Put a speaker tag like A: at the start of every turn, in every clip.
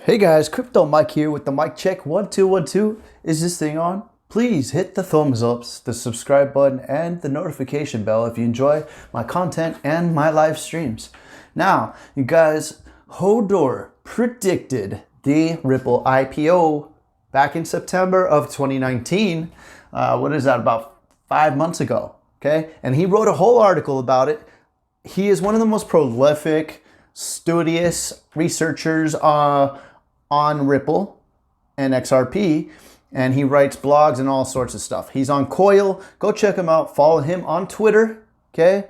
A: Hey guys, Crypto Mike here with the mic check 1212. Is this thing on? Please hit the thumbs ups, the subscribe button, and the notification bell if you enjoy my content and my live streams. Now, you guys, HODOR predicted the Ripple IPO back in September of 2019. What is that, about 5 months ago? Okay, and he wrote a whole article about it. He is one of the most prolific, studious researchers on Ripple and XRP, and he writes blogs and all sorts of stuff. He's on Coil. Go check him out. Follow him on Twitter. Okay,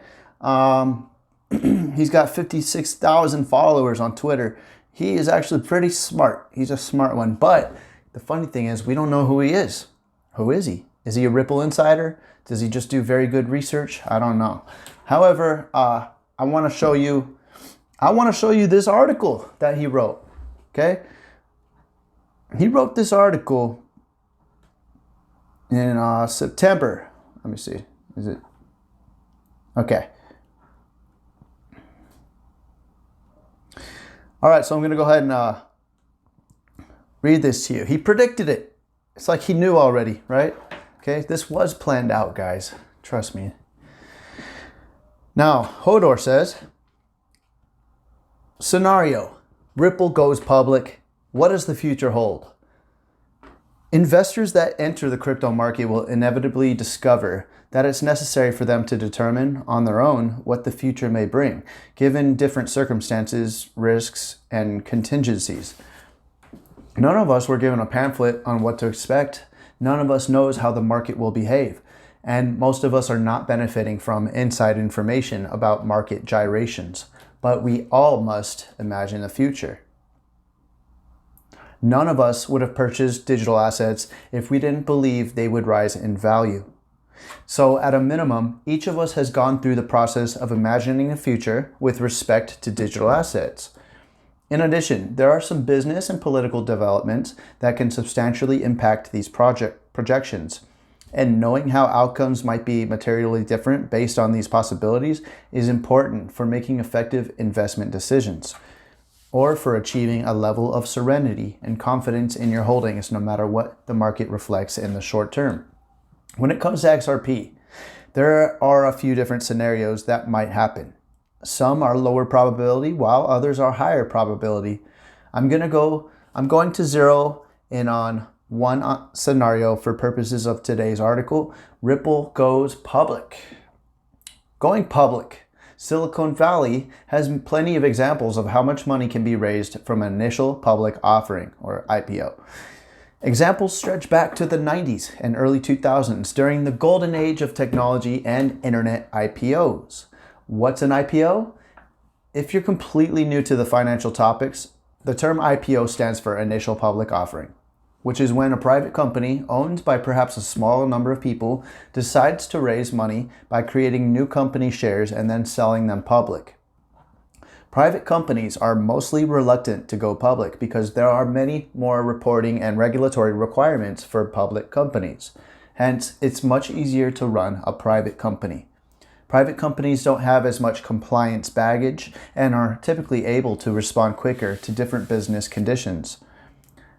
A: he's got 56,000 followers on Twitter. He is actually pretty smart. He's a smart one. But the funny thing is, we don't know who he is. Who is he? Is he a Ripple insider? Does he just do very good research? I don't know. However, I want to show you. I want to show you this article that he wrote. Okay. He wrote this article in September. Let me see. Is it? Okay. All right, so I'm going to go ahead and read this to you. He predicted it. It's like he knew already, right? Okay, this was planned out, guys. Trust me. Now, HODOR says, scenario, Ripple goes public. What does the future hold? Investors that enter the crypto market will inevitably discover that it's necessary for them to determine on their own what the future may bring, given different circumstances, risks, and contingencies. None of us were given a pamphlet on what to expect. None of us knows how the market will behave. And most of us are not benefiting from inside information about market gyrations. But we all must imagine the future. None of us would have purchased digital assets if we didn't believe they would rise in value. So at a minimum, each of us has gone through the process of imagining the future with respect to digital assets. In addition, there are some business and political developments that can substantially impact these projections. And knowing how outcomes might be materially different based on these possibilities is important for making effective investment decisions, or for achieving a level of serenity and confidence in your holdings no matter what the market reflects in the short term. When it comes to XRP, there are a few different scenarios that might happen. Some are lower probability while others are higher probability. I'm going to zero in on one scenario for purposes of today's article. Ripple goes public. Going public. Silicon Valley has plenty of examples of how much money can be raised from an initial public offering, or IPO. Examples stretch back to the 90s and early 2000s during the golden age of technology and internet IPOs. What's an IPO? If you're completely new to the financial topics, the term IPO stands for initial public offering, which is when a private company owned by perhaps a small number of people decides to raise money by creating new company shares and then selling them public. Private companies are mostly reluctant to go public because there are many more reporting and regulatory requirements for public companies. Hence, it's much easier to run a private company. Private companies don't have as much compliance baggage and are typically able to respond quicker to different business conditions.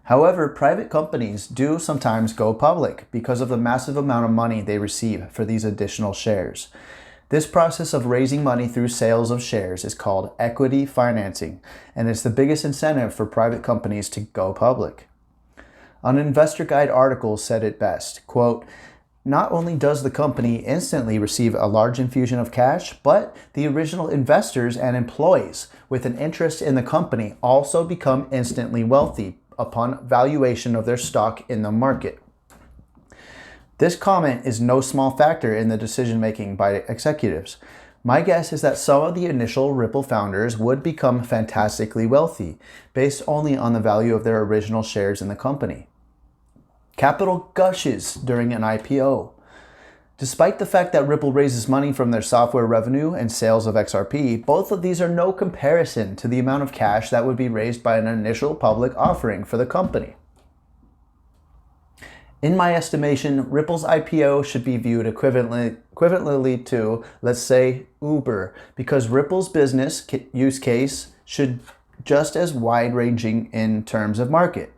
A: However, private companies do sometimes go public because of the massive amount of money they receive for these additional shares. This process of raising money through sales of shares is called equity financing, and it's the biggest incentive for private companies to go public. An Investor Guide article said it best, quote, "Not only does the company instantly receive a large infusion of cash, but the original investors and employees with an interest in the company also become instantly wealthy upon valuation of their stock in the market." This comment is no small factor in the decision-making by executives. My guess is that some of the initial Ripple founders would become fantastically wealthy based only on the value of their original shares in the company. Capital gushes during an IPO. Despite the fact that Ripple raises money from their software revenue and sales of XRP, both of these are no comparison to the amount of cash that would be raised by an initial public offering for the company. In my estimation, Ripple's IPO should be viewed equivalently to, let's say, Uber, because Ripple's business use case should just as wide-ranging in terms of market.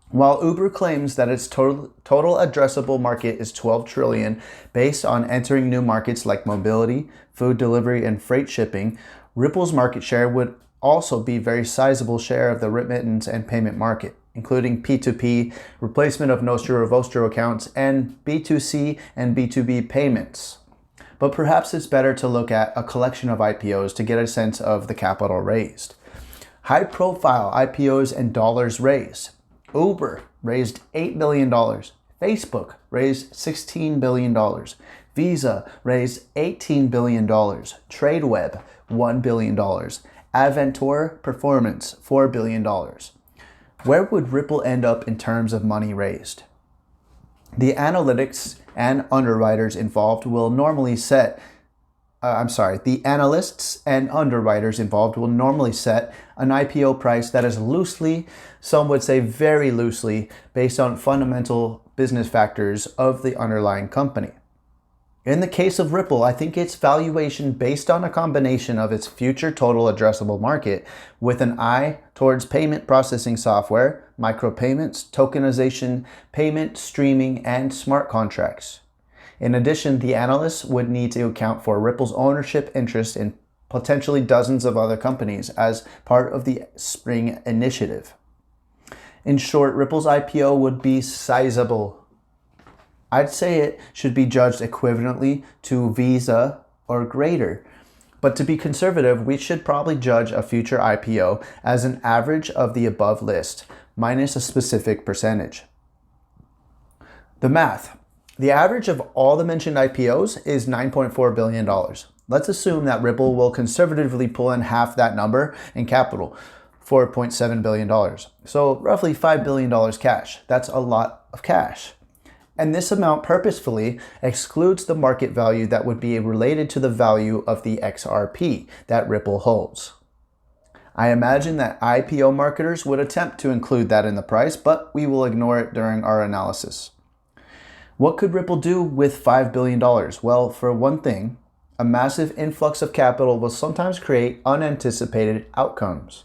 A: While Uber claims that its total addressable market is 12 trillion based on entering new markets like mobility, food delivery, and freight shipping, Ripple's market share would also be a very sizable share of the remittance and payment market, including P2P, replacement of Nostro accounts, and B2C and B2B payments. But perhaps it's better to look at a collection of IPOs to get a sense of the capital raised. High-profile IPOs and dollars raised. Uber raised $8 billion. Facebook raised $16 billion. Visa raised $18 billion. TradeWeb, $1 billion. Aventor Performance, $4 billion. Where would Ripple end up in terms of money raised? The analytics and underwriters involved will normally set the analysts and underwriters involved will normally set an IPO price that is loosely, some would say very loosely, based on fundamental business factors of the underlying company. In the case of Ripple, I think its valuation based on a combination of its future total addressable market with an eye towards payment processing software, micropayments, tokenization, payment, streaming, and smart contracts. In addition, the analysts would need to account for Ripple's ownership interest in potentially dozens of other companies as part of the Spring Initiative. In short, Ripple's IPO would be sizable. I'd say it should be judged equivalently to Visa or greater. But to be conservative, we should probably judge a future IPO as an average of the above list, minus a specific percentage. The math. The average of all the mentioned IPOs is $9.4 billion. Let's assume that Ripple will conservatively pull in half that number in capital, $4.7 billion. So roughly $5 billion cash. That's a lot of cash. And this amount purposefully excludes the market value that would be related to the value of the XRP that Ripple holds. I imagine that IPO marketers would attempt to include that in the price, but we will ignore it during our analysis. What could Ripple do with $5 billion? Well, for one thing, a massive influx of capital will sometimes create unanticipated outcomes.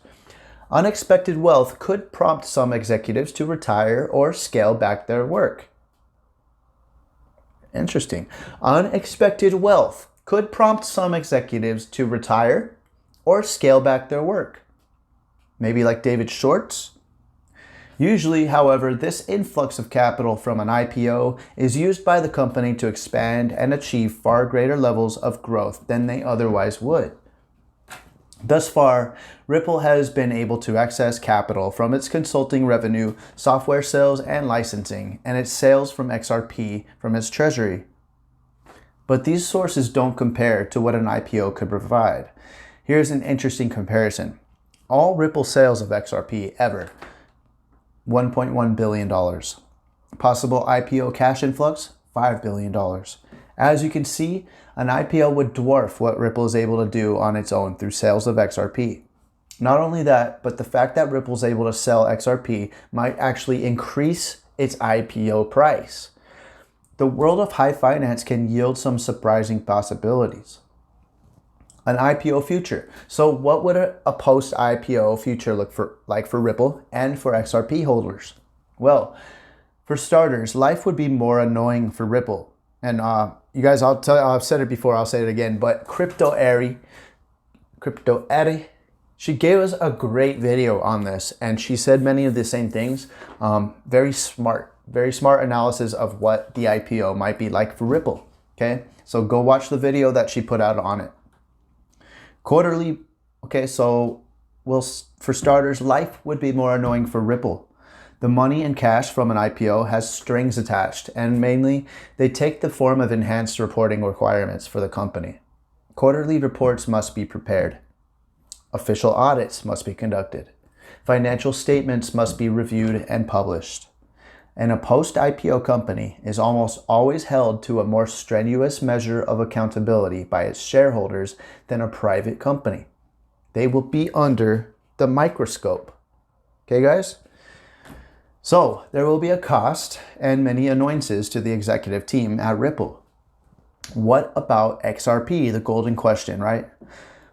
A: Unexpected wealth could prompt some executives to retire or scale back their work. Interesting. Unexpected wealth could prompt some executives to retire or scale back their work. Maybe like David Short's? Usually, however, this influx of capital from an IPO is used by the company to expand and achieve far greater levels of growth than they otherwise would. Thus far, Ripple has been able to access capital from its consulting revenue, software sales, and licensing, and its sales from XRP from its treasury. But these sources don't compare to what an IPO could provide. Here's an interesting comparison. All Ripple sales of XRP ever, $1.1 billion. Possible IPO cash influx, $5 billion. As you can see, an IPO would dwarf what Ripple is able to do on its own through sales of XRP. Not only that, but the fact that Ripple is able to sell XRP might actually increase its IPO price. The world of high finance can yield some surprising possibilities. An IPO future. So what would a post-IPO future look like for Ripple and for XRP holders? Well, for starters, life would be more annoying for Ripple. And you guys, I've said it before, I'll say it again, but Crypto Ari, she gave us a great video on this, and she said many of the same things. Very smart analysis of what the IPO might be like for Ripple. Okay, so go watch the video that she put out on it. Quarterly, okay, so for starters, life would be more annoying for Ripple. The money and cash from an IPO has strings attached, and mainly they take the form of enhanced reporting requirements for the company. Quarterly reports must be prepared. Official audits must be conducted. Financial statements must be reviewed and published. And a post-IPO company is almost always held to a more strenuous measure of accountability by its shareholders than a private company. They will be under the microscope. Okay, guys? So there will be a cost and many annoyances to the executive team at Ripple. What about XRP, the golden question, right?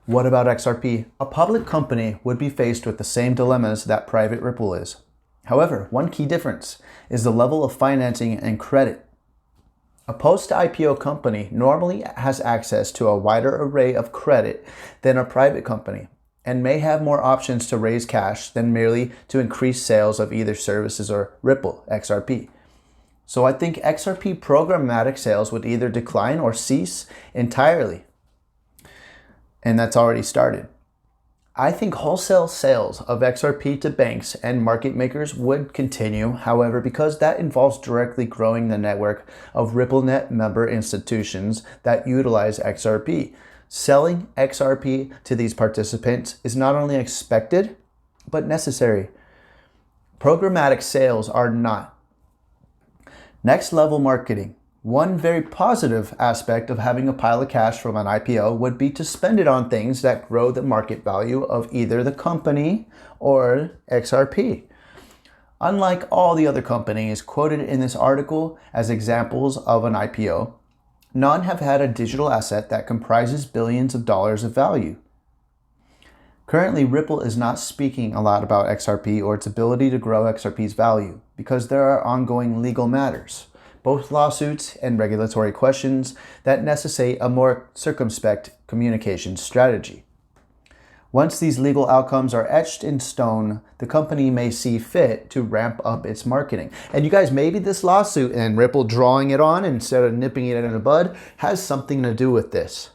A: What about XRP? A public company would be faced with the same dilemmas that private Ripple is. However, one key difference is the level of financing and credit. A post-IPO company normally has access to a wider array of credit than a private company and may have more options to raise cash than merely to increase sales of either services or Ripple, XRP. So I think XRP programmatic sales would either decline or cease entirely. And that's already started. I think wholesale sales of XRP to banks and market makers would continue. However, because that involves directly growing the network of RippleNet member institutions that utilize XRP, selling XRP to these participants is not only expected, but necessary. Programmatic sales are not. Next level marketing. One very positive aspect of having a pile of cash from an IPO would be to spend it on things that grow the market value of either the company or XRP. Unlike all the other companies quoted in this article as examples of an IPO, none have had a digital asset that comprises billions of dollars of value. Currently, Ripple is not speaking a lot about XRP or its ability to grow XRP's value because there are ongoing legal matters, both lawsuits and regulatory questions that necessitate a more circumspect communication strategy. Once these legal outcomes are etched in stone, the company may see fit to ramp up its marketing. And you guys, maybe this lawsuit and Ripple drawing it on instead of nipping it in the bud has something to do with this.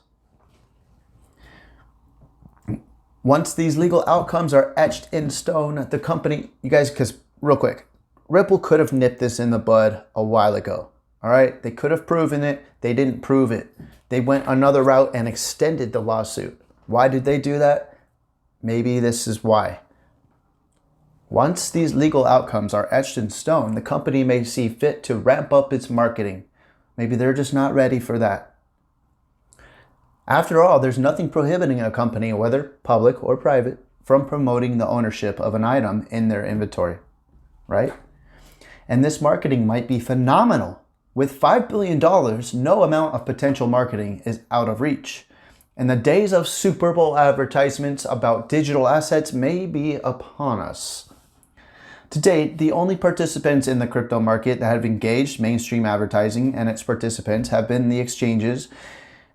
A: Once these legal outcomes are etched in stone, the company, you guys, because real quick, Ripple could have nipped this in the bud a while ago. All right, they could have proven it. They didn't prove it. They went another route and extended the lawsuit. Why did they do that? Maybe this is why. Once these legal outcomes are etched in stone, the company may see fit to ramp up its marketing. Maybe they're just not ready for that. After all, there's nothing prohibiting a company, whether public or private, from promoting the ownership of an item in their inventory, right? And this marketing might be phenomenal. With $5 billion, no amount of potential marketing is out of reach. And the days of Super Bowl advertisements about digital assets may be upon us. To date, the only participants in the crypto market that have engaged mainstream advertising and its participants have been the exchanges,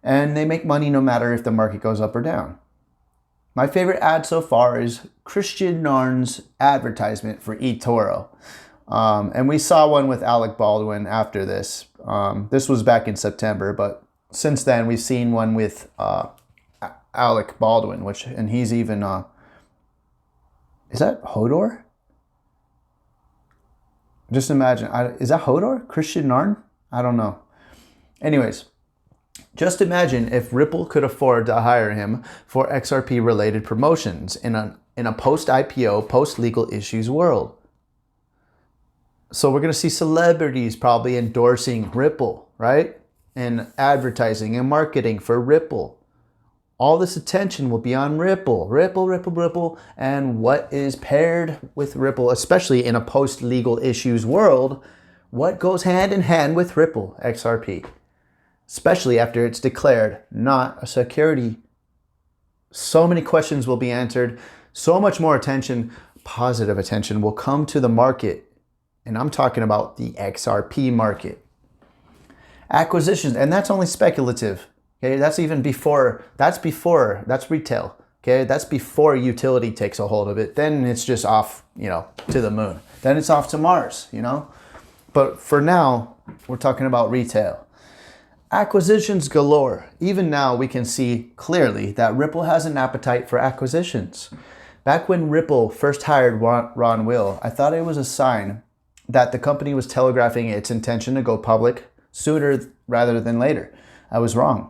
A: and they make money no matter if the market goes up or down. My favorite ad so far is Christian Narn's advertisement for eToro. And we saw one with Alec Baldwin after this. This was back in September, but since then we've seen one with Alec Baldwin, and he's even, is that HODOR? Just imagine, is that HODOR? Christian Narn? I don't know. Anyways, just imagine if Ripple could afford to hire him for XRP related promotions in a post-IPO, post-legal issues world. So we're going to see celebrities probably endorsing Ripple, right? And advertising and marketing for Ripple. All this attention will be on Ripple, Ripple, and what is paired with Ripple, especially in a post-legal issues world, what goes hand in hand with Ripple, XRP, especially after it's declared not a security. So many questions will be answered, so much more attention, positive attention will come to the market. And I'm talking about the XRP market. Acquisitions, and that's only speculative. Okay, that's even before, that's retail. Okay, that's before utility takes a hold of it. Then it's just off, to the moon. Then it's off to Mars, But for now, we're talking about retail. Acquisitions galore. Even now, we can see clearly that Ripple has an appetite for acquisitions. Back when Ripple first hired Ron Will, I thought it was a sign that the company was telegraphing its intention to go public sooner rather than later. I was wrong.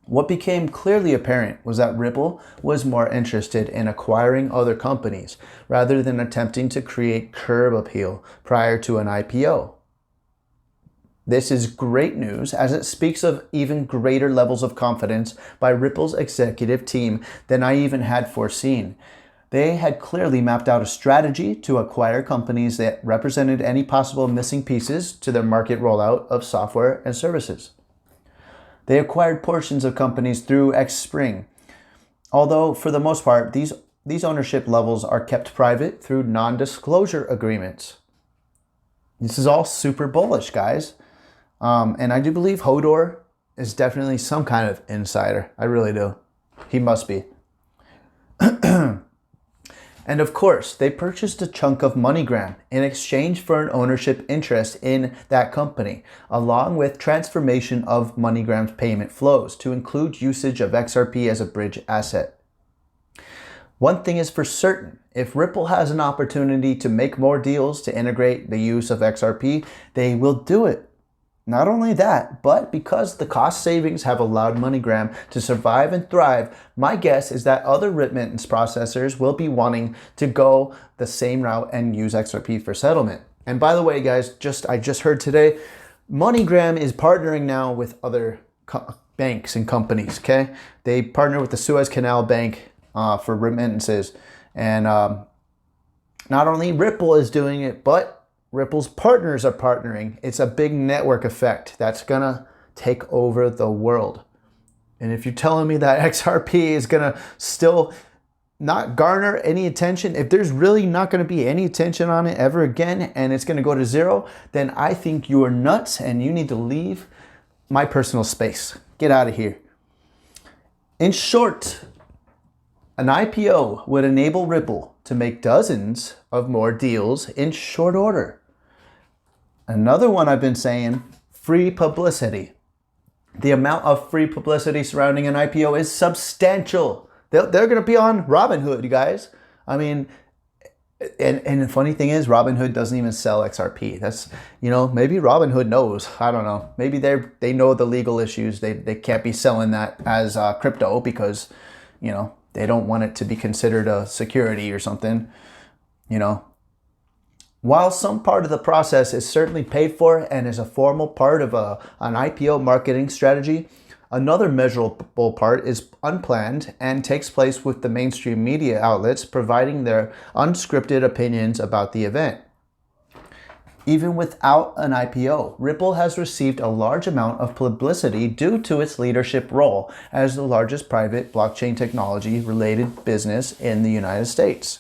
A: What became clearly apparent was that Ripple was more interested in acquiring other companies rather than attempting to create curb appeal prior to an IPO. This is great news as it speaks of even greater levels of confidence by Ripple's executive team than I even had foreseen. They had clearly mapped out a strategy to acquire companies that represented any possible missing pieces to their market rollout of software and services. They acquired portions of companies through Xspring, Although for the most part, these ownership levels are kept private through non-disclosure agreements. This is all super bullish, guys. And I do believe HODOR is definitely some kind of insider. I really do. He must be. And of course, they purchased a chunk of MoneyGram in exchange for an ownership interest in that company, along with transformation of MoneyGram's payment flows to include usage of XRP as a bridge asset. One thing is for certain, if Ripple has an opportunity to make more deals to integrate the use of XRP, they will do it. Not only that, but because the cost savings have allowed MoneyGram to survive and thrive, my guess is that other remittance processors will be wanting to go the same route and use XRP for settlement. And by the way, guys, I just heard today, MoneyGram is partnering now with other banks and companies, okay? They partner with the Suez Canal Bank for remittances. And not only Ripple is doing it, but Ripple's partners are partnering. It's a big network effect that's gonna take over the world. And if you're telling me that XRP is gonna still not garner any attention, if there's really not gonna be any attention on it ever again and it's gonna go to zero, then I think you are nuts and you need to leave my personal space. Get out of here. In short, an IPO would enable Ripple to make dozens of more deals in short order. Another one I've been saying, free publicity. The amount of free publicity surrounding an IPO is substantial. They're going to be on Robinhood, you guys. I mean, and the funny thing is, Robinhood doesn't even sell XRP. That's, maybe Robinhood knows. I don't know. Maybe they know the legal issues. They can't be selling that as crypto because, they don't want it to be considered a security or something, While some part of the process is certainly paid for and is a formal part of an IPO marketing strategy, another measurable part is unplanned and takes place with the mainstream media outlets providing their unscripted opinions about the event. Even without an IPO, Ripple has received a large amount of publicity due to its leadership role as the largest private blockchain technology-related business in the United States.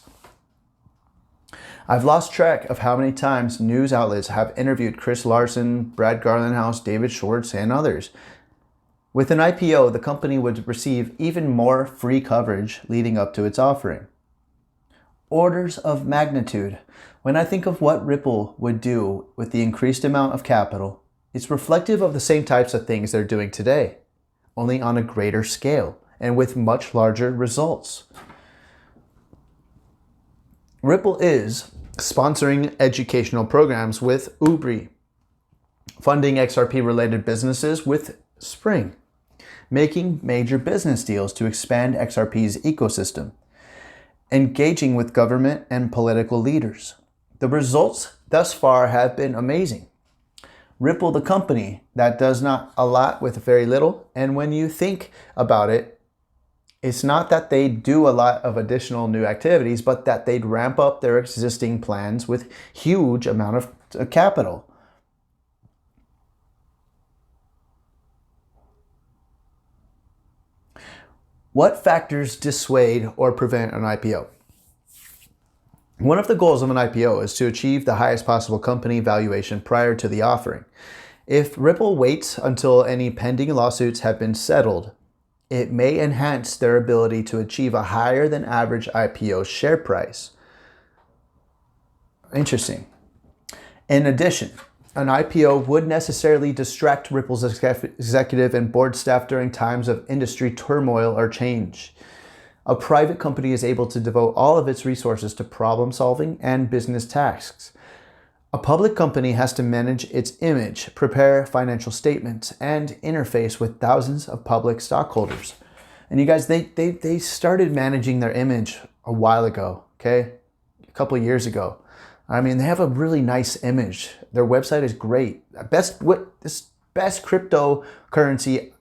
A: I've lost track of how many times news outlets have interviewed Chris Larsen, Brad Garlinghouse, David Schwartz, and others. With an IPO, the company would receive even more free coverage leading up to its offering. Orders of magnitude. When I think of what Ripple would do with the increased amount of capital, it's reflective of the same types of things they're doing today, only on a greater scale and with much larger results. Ripple is sponsoring educational programs with Ubri, funding XRP-related businesses with Spring, making major business deals to expand XRP's ecosystem, engaging with government and political leaders. The results thus far have been amazing. Ripple, the company that does not a lot with very little, and when you think about it, it's not that they do a lot of additional new activities, but that they'd ramp up their existing plans with huge amount of capital. What factors dissuade or prevent an IPO? One of the goals of an IPO is to achieve the highest possible company valuation prior to the offering. If Ripple waits until any pending lawsuits have been settled, it may enhance their ability to achieve a higher than average IPO share price. Interesting. In addition, an IPO would necessarily distract Ripple's executive and board staff during times of industry turmoil or change. A private company is able to devote all of its resources to problem solving and business tasks. A public company has to manage its image, prepare financial statements, and interface with thousands of public stockholders. And you guys, they started managing their image a while ago, okay? A couple of years ago. I mean, they have a really nice image. Their website is great. Best cryptocurrency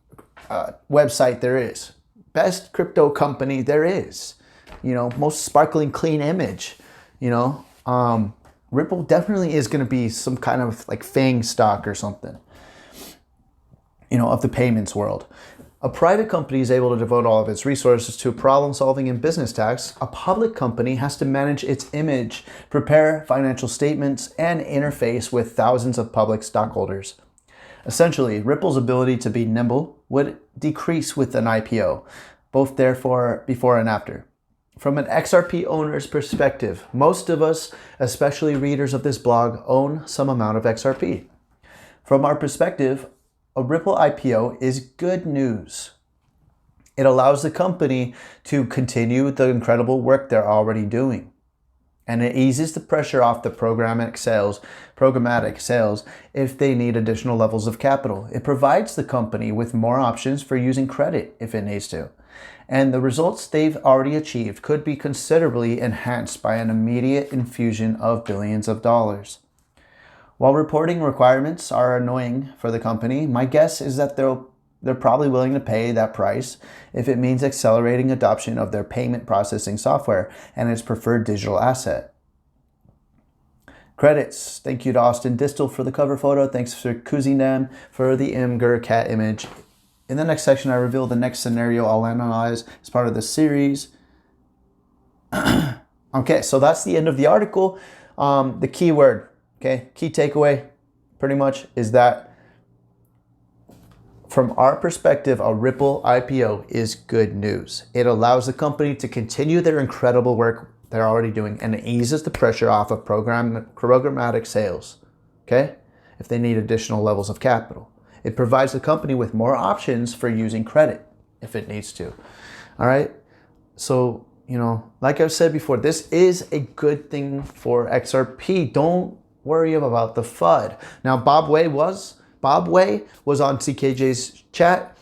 A: website there is. Best crypto company there is. Most sparkling clean image. Ripple definitely is going to be some kind of like FANG stock or something, of the payments world. A private company is able to devote all of its resources to problem solving and business tasks. A public company has to manage its image, prepare financial statements, and interface with thousands of public stockholders. Essentially, Ripple's ability to be nimble would decrease with an IPO, both therefore before and after. From an XRP owner's perspective, most of us, especially readers of this blog, own some amount of XRP. From our perspective, a Ripple IPO is good news. It allows the company to continue the incredible work they're already doing. And it eases the pressure off the programmatic sales if they need additional levels of capital. It provides the company with more options for using credit if it needs to. And the results they've already achieved could be considerably enhanced by an immediate infusion of billions of dollars. While reporting requirements are annoying for the company, my guess is that they're probably willing to pay that price if it means accelerating adoption of their payment processing software and its preferred digital asset. Credits. Thank you to Austin Distel for the cover photo. Thanks for Kuzinem for the Imgur cat image. In the next section, I reveal the next scenario I'll analyze as part of this series. Okay, so that's the end of the article. The key word. Okay, key takeaway pretty much is that from our perspective, a Ripple IPO is good news. It allows the company to continue their incredible work they're already doing, and it eases the pressure off of programmatic sales, okay, if they need additional levels of capital. It provides the company with more options for using credit if it needs to. All right, so, you know, like I've said before, this is a good thing for XRP. Don't worry about the FUD. Now, Bob Way was on CKJ's chat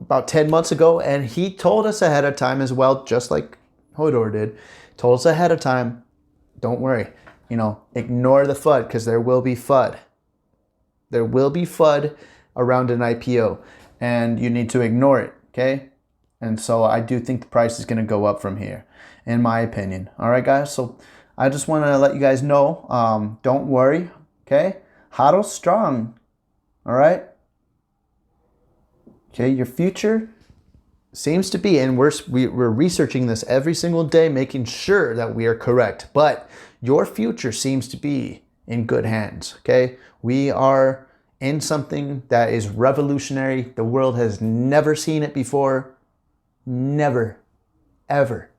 A: about 10 months ago, and he told us ahead of time as well, just like HODOR did, told us ahead of time, don't worry, you know, ignore the FUD, because there will be FUD. There will be FUD around an IPO, and you need to ignore it, okay? And so I do think the price is going to go up from here, in my opinion. All right, guys, so I just want to let you guys know, don't worry, okay? HODL strong, all right? Okay, your future seems to be, and we're researching this every single day, making sure that we are correct, but your future seems to be in good hands, okay? We are in something that is revolutionary. The world has never seen it before. Never, ever.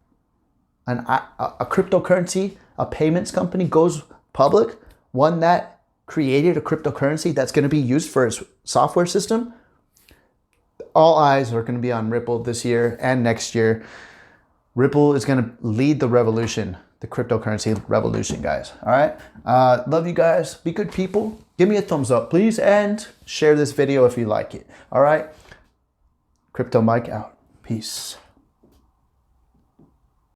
A: A cryptocurrency, a payments company goes public, one that created a cryptocurrency that's going to be used for its software system. All eyes are going to be on Ripple this year and next year. Ripple is going to lead the revolution, the cryptocurrency revolution, guys. All right. Love you guys. Be good people. Give me a thumbs up, please, and share this video if you like it. All right. Crypto Mike out. Peace.